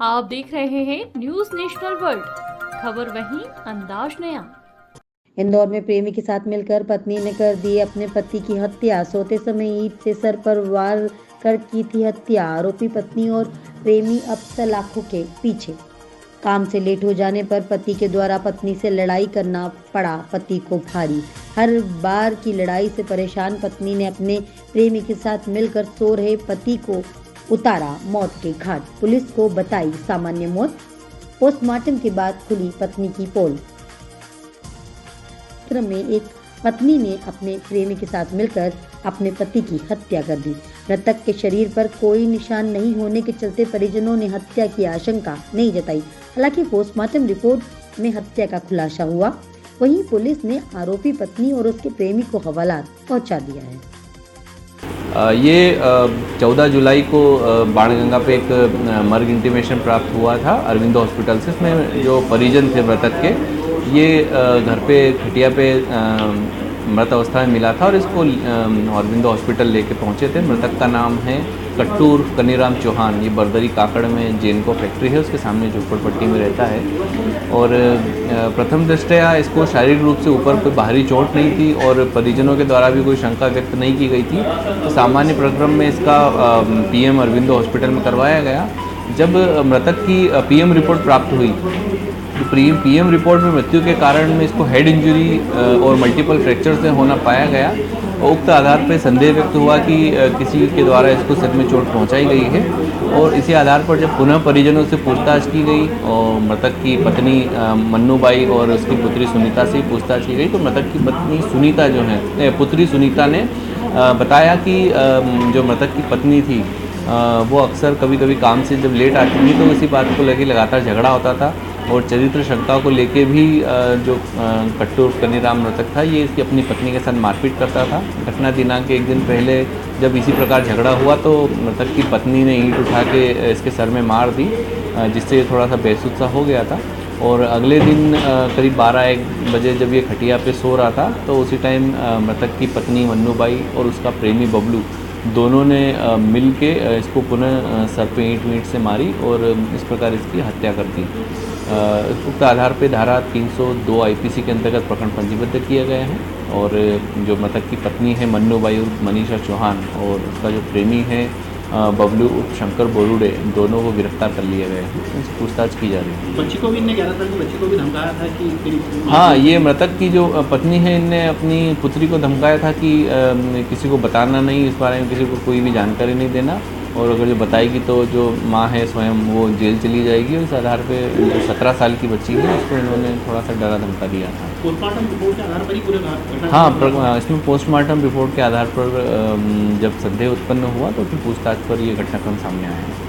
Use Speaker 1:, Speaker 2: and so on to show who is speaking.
Speaker 1: आप देख रहे हैं न्यूज नेशनल वर्ल्ड, खबर वहीं अंदाज नया।
Speaker 2: इंदौर में प्रेमी के साथ मिलकर पत्नी ने कर दी अपने पति की हत्या। सोते समय ईंट से सर पर वार कर की थी हत्या। आरोपी पत्नी और प्रेमी अब सलाखों के पीछे। काम से लेट हो जाने पर पति के द्वारा पत्नी से लड़ाई करना पड़ा पति को भारी। हर बार की लड़ाई से परेशान पत्नी ने अपने प्रेमी के साथ मिलकर सो रहे पति को उतारा मौत के घाट। पुलिस को बताई सामान्य मौत। पोस्टमार्टम के बाद खुली पत्नी की पोल। में एक पत्नी ने अपने प्रेमी के साथ मिलकर अपने पति की हत्या कर दी। मृतक के शरीर पर कोई निशान नहीं होने के चलते परिजनों ने हत्या की आशंका नहीं जताई। हालांकि पोस्टमार्टम रिपोर्ट में हत्या का खुलासा हुआ। वहीं पुलिस ने आरोपी पत्नी और उसके प्रेमी को हवालात पहुंचा दिया है।
Speaker 3: ये 14 जुलाई को बाणगंगा पे एक मर्ग इंटीमेशन प्राप्त हुआ था अरविंदो हॉस्पिटल से। इसमें जो परिजन थे मृतक के, ये घर पे खटिया पे मृत अवस्था में मिला था और इसको अरविंदो हॉस्पिटल लेके पहुंचे थे। मृतक का नाम है कट्टूर कनीराम चौहान। ये बरदरी काकड़ में जेनको फैक्ट्री है, उसके सामने झोपड़पट्टी में रहता है। और प्रथम दृष्टया इसको शारीरिक रूप से ऊपर कोई बाहरी चोट नहीं थी और परिजनों के द्वारा भी कोई शंका व्यक्त नहीं की गई थी। तो सामान्य प्रक्रम में इसका पीएम अरविंदो हॉस्पिटल में करवाया गया। जब मृतक की पीएम रिपोर्ट प्राप्त हुई तो पीएम रिपोर्ट में मृत्यु के कारण में इसको हेड इंजरी और मल्टीपल फ्रैक्चर से होना पाया गया। उक्त आधार पर संदेह व्यक्त हुआ कि किसी के द्वारा इसको सिर में चोट पहुंचाई गई है। और इसी आधार पर जब पुनः परिजनों से पूछताछ की गई और मृतक की पत्नी मन्नूबाई और उसकी पुत्री सुनीता से पूछताछ की गई, तो मृतक की पत्नी सुनीता जो है, पुत्री सुनीता ने बताया कि जो मृतक की पत्नी थी वो अक्सर कभी कभी काम से जब लेट आती थी तो इसी बात को लेकर लगातार झगड़ा होता था। और चरित्र शंका को लेके भी जो कट्टूर कनीराम मृतक था, ये इसकी अपनी पत्नी के साथ मारपीट करता था। घटना दिनांक के एक दिन पहले जब इसी प्रकार झगड़ा हुआ तो मृतक की पत्नी ने ईंट उठा के इसके सर में मार दी, जिससे थोड़ा सा बेसुध सा हो गया था। और अगले दिन करीब 12-1 बजे जब ये खटिया पे सो रहा था तो उसी टाइम मृतक की पत्नी मन्नूबाई और उसका प्रेमी बबलू दोनों ने मिल के इसको पुनः सर पे ईंट से मारी और इस प्रकार इसकी हत्या कर दी। उक्त आधार पे धारा 302 आईपीसी के अंतर्गत प्रकरण पंजीबद्ध किए गए हैं। और जो मृतक की पत्नी है मन्नूबाई और मनीषा चौहान और उसका जो प्रेमी है बबलू उर्फ शंकर बोरुडे, दोनों को गिरफ्तार कर लिए गए हैं। उनसे पूछताछ की जा रही है।
Speaker 4: बच्ची को भी इनने कहा था कि बच्ची को भी धमकाया था कि
Speaker 3: हाँ, ये मृतक की जो पत्नी है, इनने अपनी पुत्री को धमकाया था कि किसी को बताना नहीं, इस बारे में किसी को कोई भी जानकारी नहीं देना, और अगर जो बताएगी तो जो माँ है स्वयं वो जेल चली जाएगी। और इस आधार पे जो 17 साल की बच्ची है उसको इन्होंने थोड़ा सा डरा धमका दिया था।
Speaker 4: पोस्टमार्टम रिपोर्ट के आधार पर ही पूरे
Speaker 3: हाँ, इसमें पोस्टमार्टम रिपोर्ट के आधार पर जब संदेह उत्पन्न हुआ तो फिर पूछताछ पर ये घटनाक्रम सामने आया है।